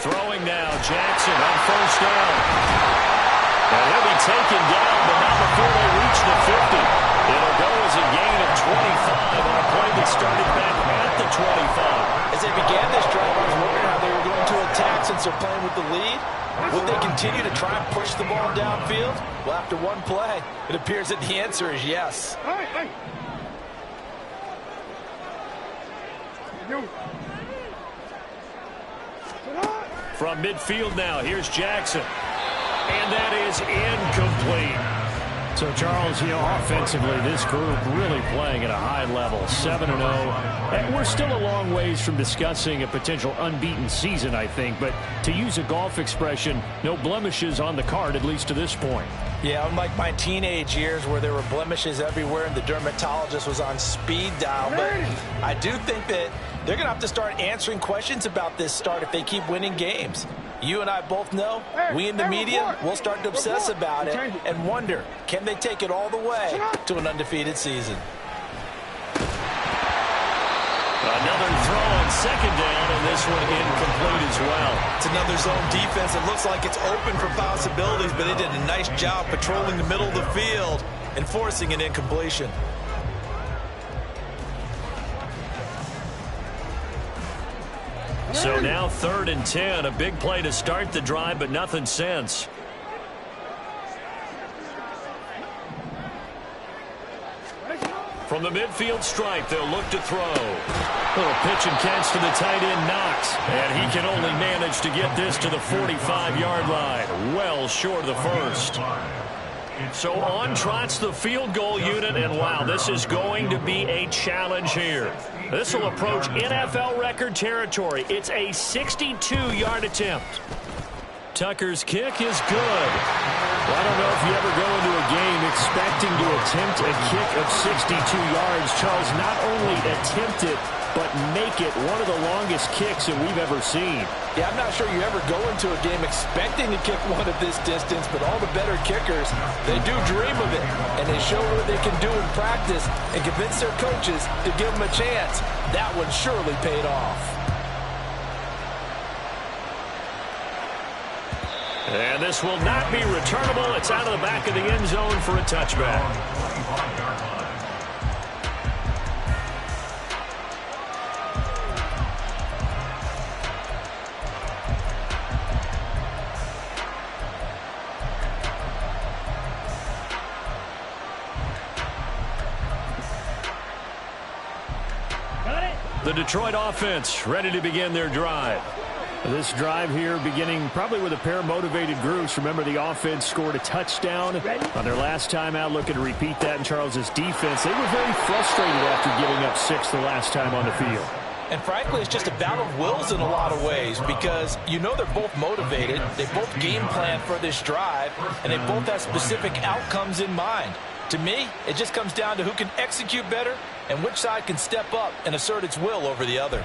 Throwing now, Jackson on first down. And he'll be taken down, but not before they reach the 50. It'll go as a gain of 25 on a play that started back at the 25. As they began this drive, I was wondering how they were going to attack since they're playing with the lead. Would they continue to try and push the ball downfield? Well, after one play, it appears that the answer is yes. From midfield now, here's Jackson. And that is incomplete. So, Charles, offensively, this group really playing at a high level, 7-0. And we're still a long ways from discussing a potential unbeaten season, I think. But to use a golf expression, no blemishes on the card, at least to this point. Yeah, unlike my teenage years where there were blemishes everywhere and the dermatologist was on speed dial. But I do think that they're going to have to start answering questions about this start if they keep winning games. You and I both know, we in the media will start to obsess about it and wonder, can they take it all the way to an undefeated season? Another throw on second down, and this one incomplete as well. It's another zone defense. It looks like it's open for possibilities, but they did a nice job patrolling the middle of the field and forcing an incompletion. So now 3rd and 10, a big play to start the drive, but nothing since. From the midfield stripe, they'll look to throw. Little pitch and catch to the tight end, Knox. And he can only manage to get this to the 45-yard line. Well short of the first. So on trots the field goal unit, and wow, this is going to be a challenge here. This will approach NFL record territory. It's a 62-yard attempt. Tucker's kick is good. Well, I don't know if you ever go into a game expecting to attempt a kick of 62 yards. Charles, not only attempt it, but make it one of the longest kicks that we've ever seen. Yeah, I'm not sure you ever go into a game expecting to kick one of this distance, but all the better kickers, they do dream of it, and they show what they can do in practice and convince their coaches to give them a chance. That one surely paid off. And this will not be returnable. It's out of the back of the end zone for a touchback. The Detroit offense ready to begin their drive. This drive here beginning probably with a pair of motivated groups. Remember, the offense scored a touchdown on their last time out. Looking to repeat that in Charles's defense. They were very frustrated after giving up 6 the last time on the field. And frankly, it's just a battle of wills in a lot of ways because you know they're both motivated. They both game plan for this drive, and they both have specific outcomes in mind. To me, it just comes down to who can execute better and which side can step up and assert its will over the other.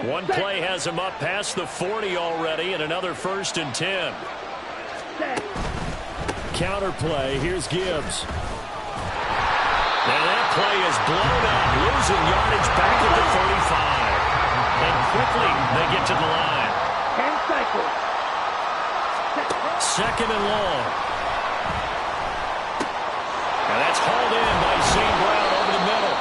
One play has him up past the 40 already, and another 1st and 10. Counter play. Here's Gibbs. And that play is blown up, losing yardage back at the 35. And quickly they get to the line. 10 cycles. 2nd and long. And that's hauled in by St. Brown over the middle.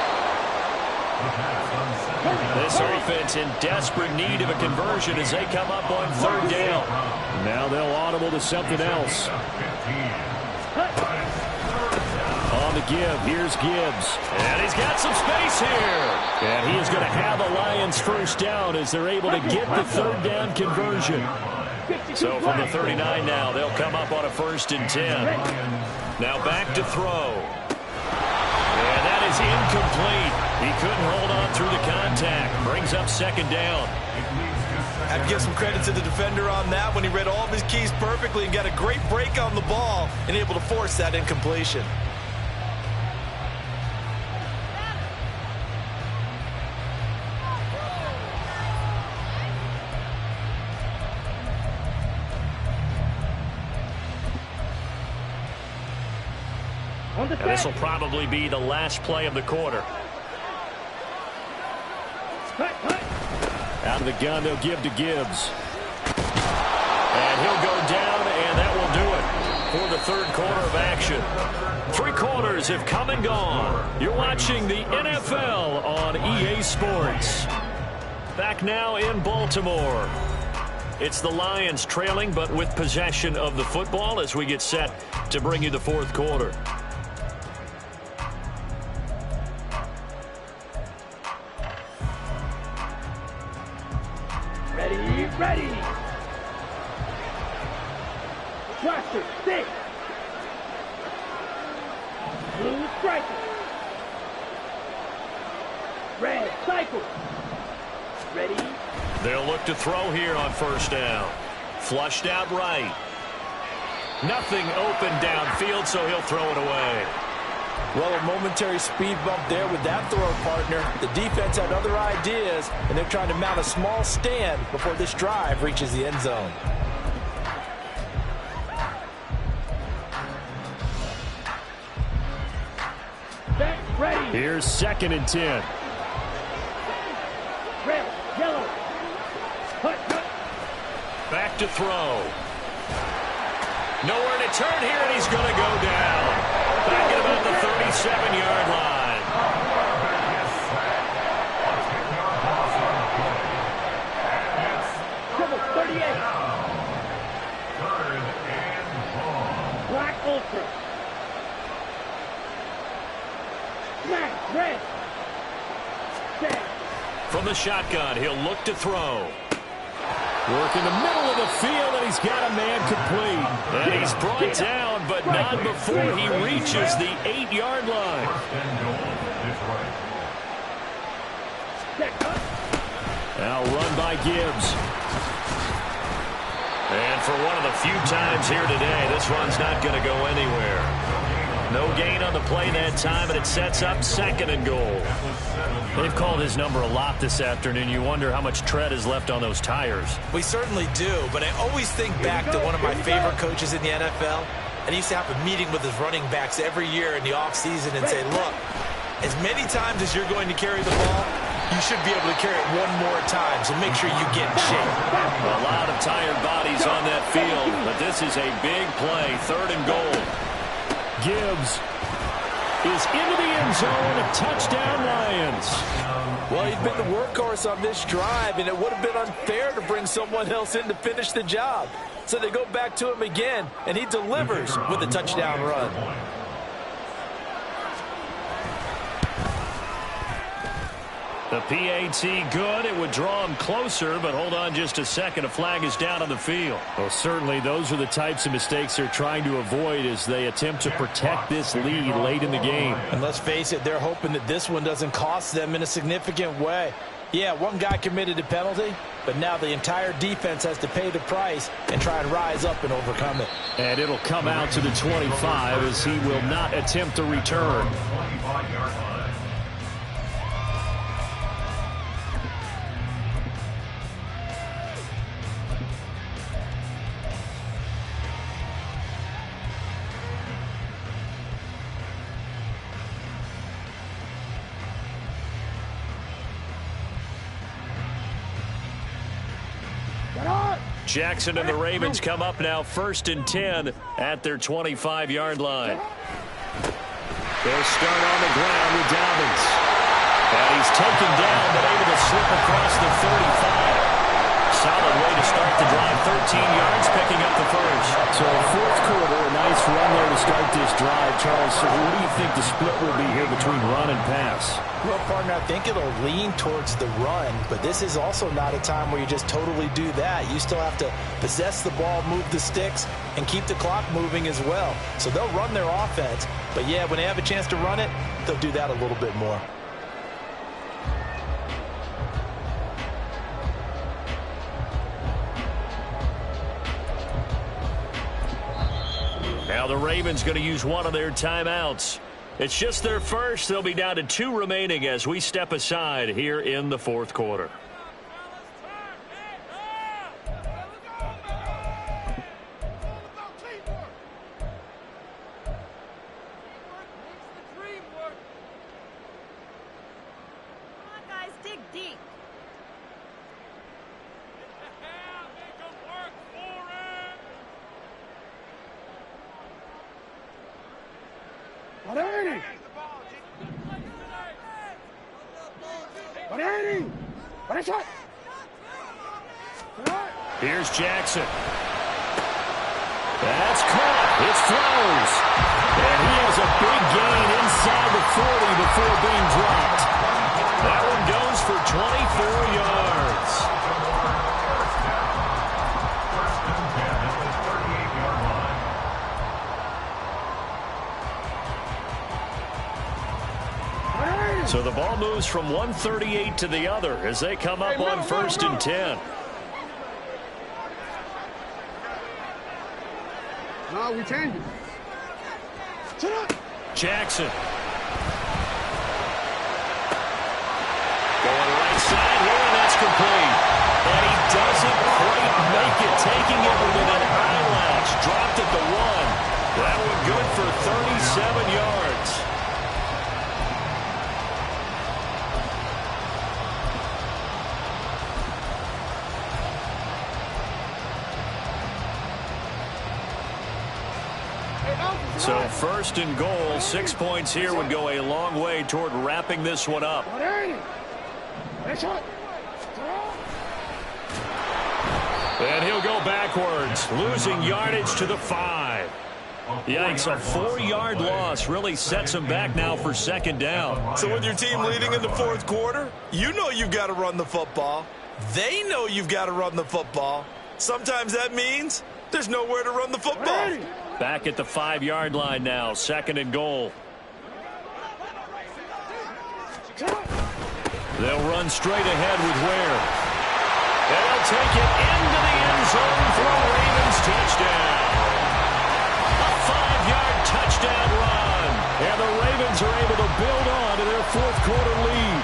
This offense in desperate need of a conversion as they come up on 3rd down. Now they'll audible to something else. On the give, here's Gibbs. And he's got some space here. And he is going to have a Lions 1st down as they're able to get the 3rd down conversion. So from the 39 now, they'll come up on a 1st and 10. Now back to throw. And that is incomplete. He couldn't hold on through the contact. Brings up 2nd down. I have to give some credit to the defender on that when he read all of his keys perfectly and got a great break on the ball and able to force that incompletion. And this will probably be the last play of the quarter. Out of the gun, they'll give to Gibbs. And he'll go down, and that will do it for the 3rd quarter of action. 3 quarters have come and gone. You're watching the NFL on EA Sports. Back now in Baltimore. It's the Lions trailing, but with possession of the football as we get set to bring you the 4th quarter. Ready. Watcher, 6. Blue striker. Red cycle. Ready. They'll look to throw here on 1st down. Flushed out right. Nothing open downfield, so he'll throw it away. Well, a momentary speed bump there with that throw, partner. The defense had other ideas, and they're trying to mount a small stand before this drive reaches the end zone. Ready. Here's 2nd and 10. Red, yellow. Cut. Back to throw. Nowhere to turn here, and he's going to go down. Back at about the 37-yard line. Triple 38. Black Ultra. Smack, red. Set. From the shotgun, he'll look to throw. Work in the middle of the field, and he's got a man complete. And he's brought down, but not before he reaches the 8-yard line. Now run by Gibbs. And for one of the few times here today, this run's not going to go anywhere. No gain on the play that time, and it sets up 2nd and goal. They've called his number a lot this afternoon. You wonder how much tread is left on those tires. We certainly do, but I always think back to one of my favorite coaches in the NFL, and he used to have a meeting with his running backs every year in the offseason and say, look, as many times as you're going to carry the ball, you should be able to carry it one more time, so make sure you get in shape. A lot of tired bodies on that field, but this is a big play, 3rd and goal. Gibbs is into the end zone. A touchdown, Lions. Well, he's been the workhorse on this drive, and it would have been unfair to bring someone else in to finish the job. So they go back to him again, and he delivers with a touchdown run. The PAT good. It would draw him closer, but hold on just a second. A flag is down on the field. Well, certainly those are the types of mistakes they're trying to avoid as they attempt to protect this lead late in the game. And let's face it, they're hoping that this one doesn't cost them in a significant way. Yeah, one guy committed a penalty, but now the entire defense has to pay the price and try and rise up and overcome it. And it'll come out to the 25 as he will not attempt to return. Jackson and the Ravens come up now 1st and 10 at their 25-yard line. They'll start on the ground with Dobbins. And he's taken down but able to slip across the 35. Solid way to start the drive. 13 yards, picking up the first. So 4th quarter, a nice run there to start this drive. Charles, so what do you think the split will be here between run and pass? Well, partner, I think it'll lean towards the run, but this is also not a time where you just totally do that. You still have to possess the ball, move the sticks, and keep the clock moving as well. So they'll run their offense, but yeah, when they have a chance to run it, they'll do that a little bit more. Now the Ravens going to use one of their timeouts. It's just their first. They'll be down to 2 remaining as we step aside here in the 4th quarter. Here's Jackson. That's caught. It's Flowers. And he has a big gain inside the 40 before being dropped. That one goes for 24 yards. So the ball moves from 138 to the other as they come up on 1st and 10. No, we changed it. Jackson. Going right side here, and that's complete. And he doesn't quite make it, taking it within an eyelash. Dropped at the 1. That one good for 37 yards. So 1st and goal, 6 points here would go a long way toward wrapping this one up. And he'll go backwards, losing yardage to the 5. Yikes, a 4-yard loss really sets him back now for 2nd down. So with your team leading in the 4th quarter, you know you've got to run the football. They know you've got to run the football. Sometimes that means there's nowhere to run the football. Back at the 5-yard line now, 2nd and goal. They'll run straight ahead with Ware. And they'll take it into the end zone for a Ravens touchdown. A 5-yard touchdown run. And the Ravens are able to build on to their 4th quarter lead.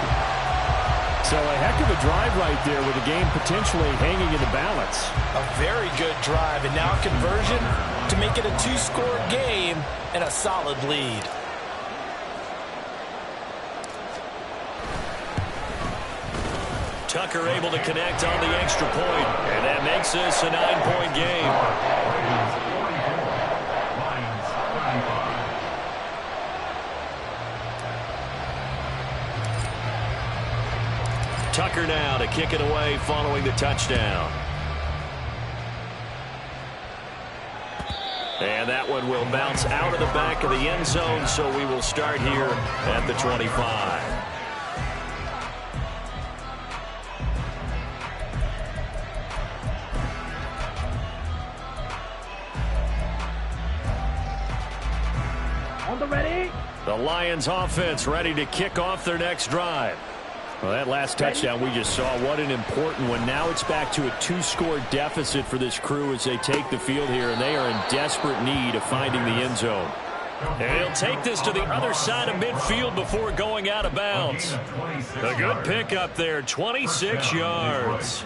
So a heck of a drive right there with the game potentially hanging in the balance. A very good drive, and now a conversion to make it a 2-score game and a solid lead. Tucker able to connect on the extra point, and that makes this a 9-point game. Tucker now to kick it away following the touchdown. And that one will bounce out of the back of the end zone, so we will start here at the 25. On the ready. The Lions offense ready to kick off their next drive. Well, that last touchdown we just saw, what an important one. Now it's back to a 2-score deficit for this crew as they take the field here, and they are in desperate need of finding the end zone. And he'll take this to the other side of midfield before going out of bounds. A good pickup there, 26 yards.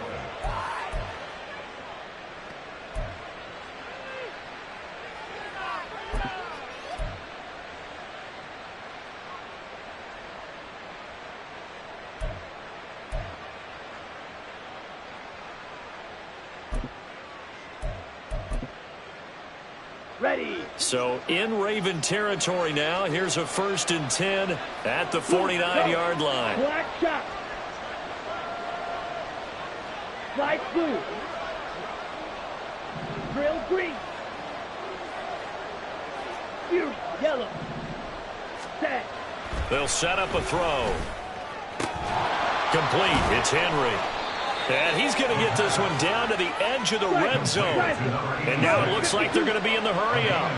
Ready. So in Raven territory now. Here's a 1st and 10 at the 49-yard line. Black shot. Slide blue. Drill green. Fury yellow. Set. They'll set up a throw. Complete. It's Henry. And he's going to get this one down to the edge of the red zone. And now it looks like they're going to be in the hurry-up.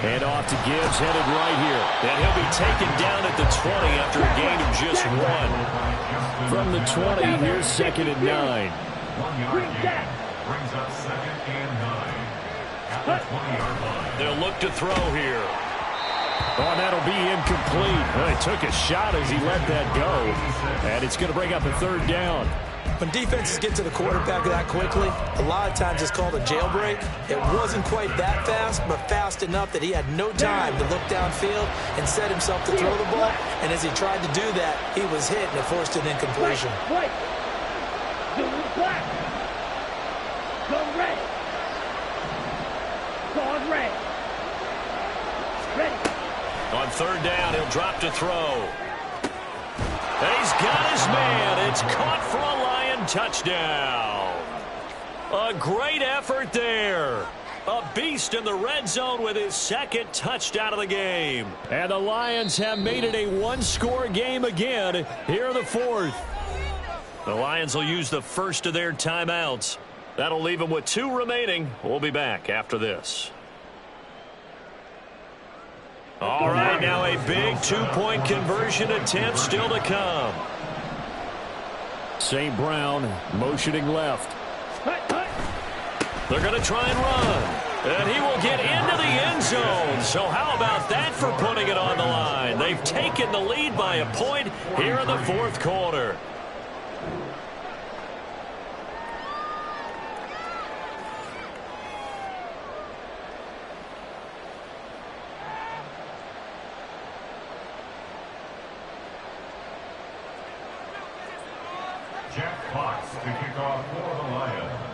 Hand off to Gibbs, headed right here. And he'll be taken down at the 20 after a gain of just 1. From the 20, here's 2nd and 9. 1 yard gain brings up 2nd and 9 at the 20-yard line. They'll look to throw here. Oh, and that'll be incomplete. Well, he took a shot as he let that go. And it's going to bring up a 3rd down. When defenses get to the quarterback that quickly, a lot of times it's called a jailbreak. It wasn't quite that fast, but fast enough that he had no time to look downfield and set himself to throw the ball. And as he tried to do that, he was hit and it forced an incompletion. Right. Do black. Go red. Gone red. Ready. On 3rd down, he'll drop to throw. And he's got his man. It's caught for a Lion touchdown. A great effort there. A beast in the red zone with his 2nd touchdown of the game. And the Lions have made it a 1-score game again. Here are the 4th. The Lions will use the first of their timeouts. That'll leave them with 2 remaining. We'll be back after this. All right, now a big 2-point conversion attempt still to come. St. Brown motioning left. They're going to try and run. And he will get into the end zone. So how about that for putting it on the line? They've taken the lead by a point here in the 4th quarter.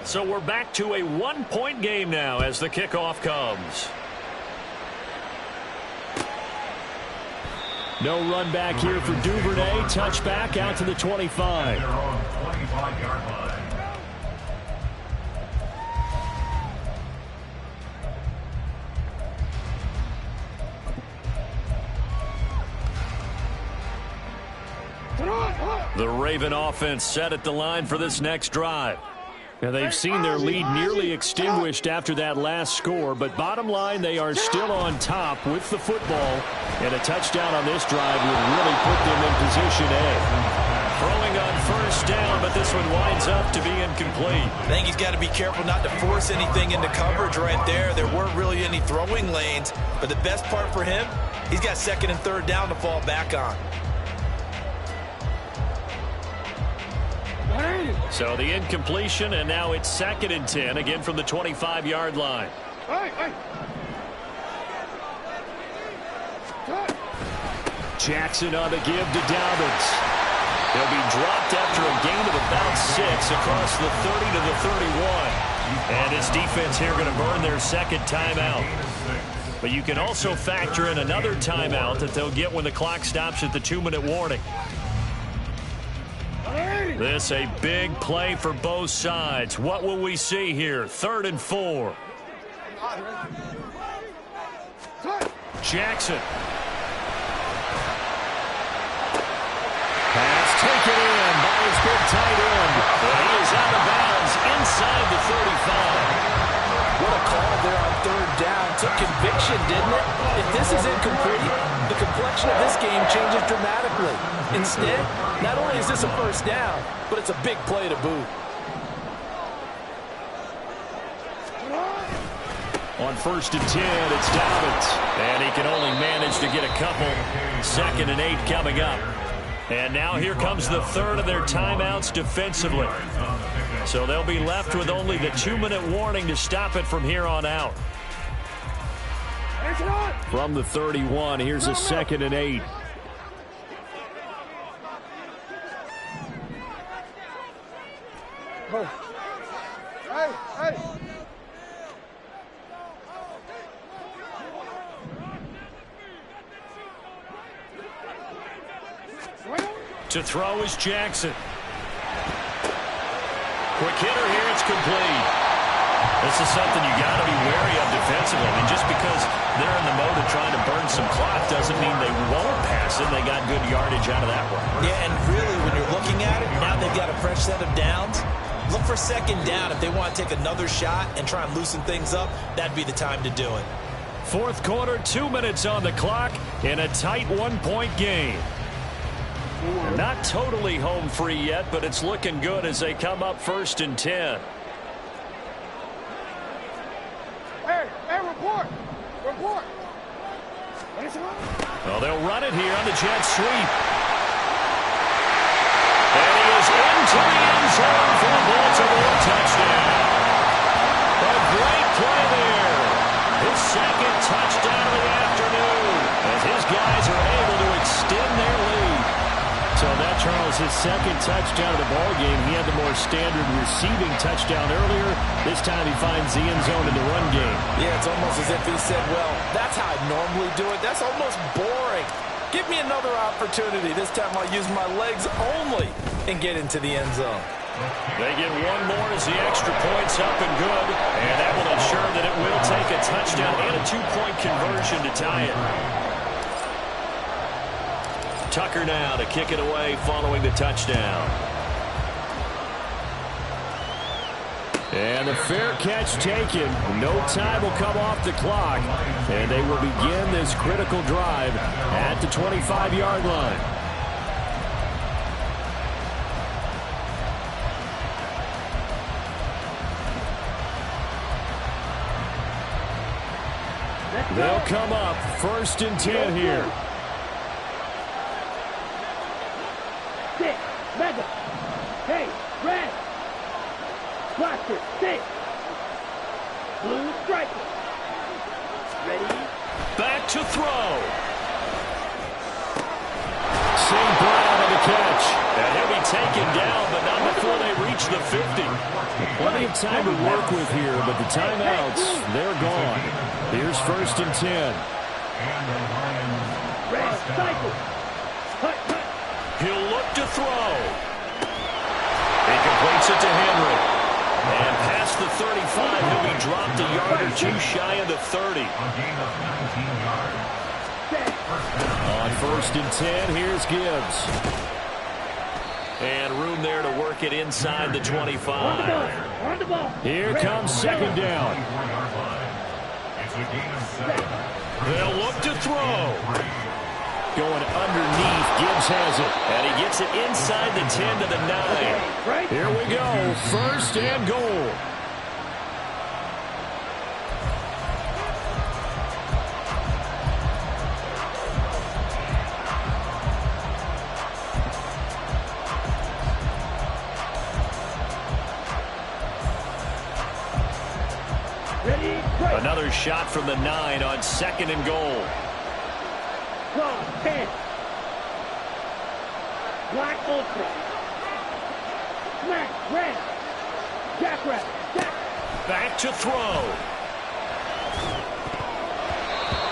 So we're back to a 1-point game now as the kickoff comes. No run back here for Duvernay. Touchback out to the 25. They're on 25-yard line. The Raven offense set at the line for this next drive. Now, they've seen their lead nearly extinguished after that last score, but bottom line, they are still on top with the football, and a touchdown on this drive would really put them in position A. Throwing on 1st down, but this one winds up to be incomplete. I think he's got to be careful not to force anything into coverage right there. There weren't really any throwing lanes, but the best part for him, he's got 2nd and 3rd down to fall back on. So the incompletion, and now it's 2nd and 10, again from the 25-yard line. Jackson on the give to Dobbins. He'll be dropped after a gain of about 6 across the 30 to the 31. And his defense here going to burn their 2nd timeout. But you can also factor in another timeout that they'll get when the clock stops at the 2-minute warning. This a big play for both sides. What will we see here? 3rd and 4. Jackson. Pass taken in by his big tight end. He is out of bounds inside the 35. What a call there on 3rd down. Took conviction, didn't it? If this is incomplete, the complexion of this game changes dramatically. Instead, not only is this a 1st down, but it's a big play to boot. On 1st and 10, it's Dobbins. And he can only manage to get a couple. 2nd and 8 coming up. And now here comes the 3rd of their timeouts defensively. So they'll be left with only the 2-minute warning to stop it from here on out. From the 31, here's a 2nd and 8. To throw is Jackson. Quick hitter here, it's complete. This is something you got to be wary of defensively. I mean, just because they're in the mode of trying to burn some clock doesn't mean they won't pass it. They got good yardage out of that one. Yeah, and really, when you're looking at it, now they've got a fresh set of downs. Look for second down. If they want to take another shot and try and loosen things up, that'd be the time to do it. Fourth quarter, 2 minutes on the clock in a tight one-point game. Not totally home free yet, but it's looking good as they come up 1st and 10. Hey, report. Well, they'll run it here on the jet sweep. And he is into the end zone for the Baltimore touchdown. A great play there. His second touchdown of the afternoon as his guys are able to extend their lead. So that, Charles, his second touchdown of the ballgame. He had the more standard receiving touchdown earlier. This time he finds the end zone in the run game. Yeah, it's almost as if he said, well, that's how I normally do it. That's almost boring. Give me another opportunity. This time I'll use my legs only and get into the end zone. They get one more as the extra point's up and good. And that will ensure that it will take a touchdown and a two-point conversion to tie it. Tucker now to kick it away following the touchdown. And the fair catch taken. No time will come off the clock. And they will begin this critical drive at the 25-yard line. They'll come up 1st and 10 here. Six, mega. Hey, red. Blaster, six. Blue striker. Ready? Back to throw. St. Brown on the catch. And he'll be taken down, but not before they reach the 50. Plenty of time to work with here, but the timeouts, they're gone. Here's 1st and 10. Red, cycle. Cut. He'll look to throw. He completes it to Henry. And past the 35, he'll be dropped a yard or two shy of the 30. On 1st and 10, here's Gibbs. And room there to work it inside the 25. On the ball. Here comes second down. They'll look to throw. Going underneath, Gibbs has it. And he gets it inside the 10 to the 9. Here we go, 1st and goal. Another shot from the 9 on 2nd and goal. 10. Black Ultra. Smack, red. Jackrabbit, jack. Back to throw.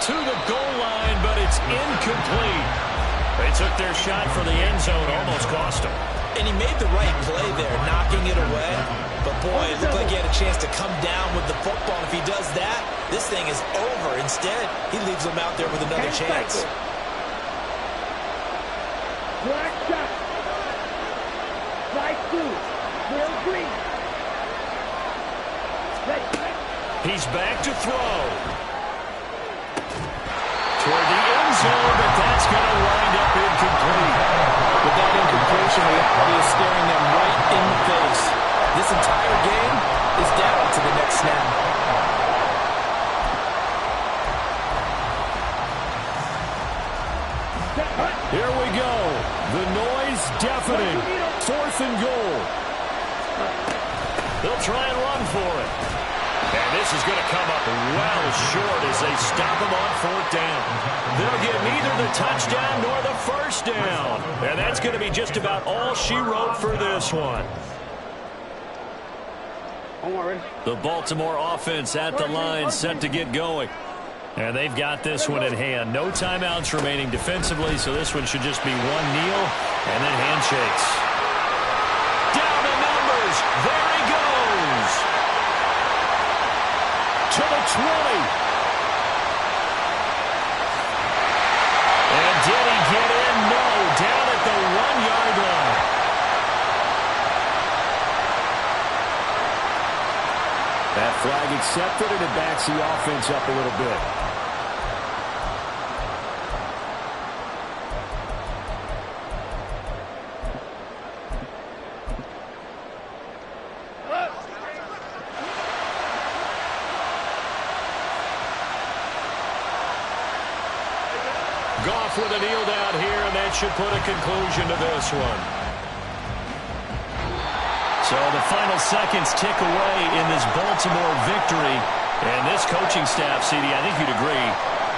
To the goal line, but it's incomplete. They took their shot for the end zone, almost cost them. And he made the right play there, knocking it away. But, boy, it looked like he had a chance to come down with the football. And if he does that, this thing is over. Instead, he leaves them out there with another chance. Black shot. Light blue. Real green. He's back to throw. Toward the end zone, but that's going to wind up incomplete. With that incompletion, reality is staring them right in the face. This entire game is down to the next snap. Here we go. The noise deafening. 4th and goal. They'll try and run for it. And this is going to come up well short as they stop him on 4th down. They'll get neither the touchdown nor the 1st down. And that's going to be just about all she wrote for this one. The Baltimore offense at the line set to get going. And they've got this one in hand. No timeouts remaining defensively, so this one should just be one kneel and then handshakes. Down the numbers. There he goes. To the 20. And did he get in? No. Down at the 1-yard line. That flag accepted, and it backs the offense up a little bit. Goff with a kneel down here, and that should put a conclusion to this one. So the final seconds tick away in this Baltimore victory. And this coaching staff, CD, I think you'd agree,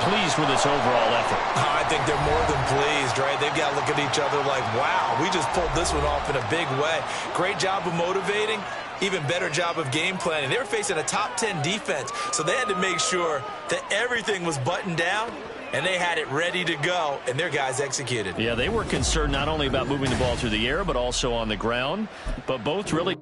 pleased with this overall effort. I think they're more than pleased, right? They've got to look at each other like, wow, we just pulled this one off in a big way. Great job of motivating. Even better job of game planning. They were facing a top 10 defense, so they had to make sure that everything was buttoned down, and they had it ready to go, and their guys executed. Yeah, they were concerned not only about moving the ball through the air, but also on the ground. But both really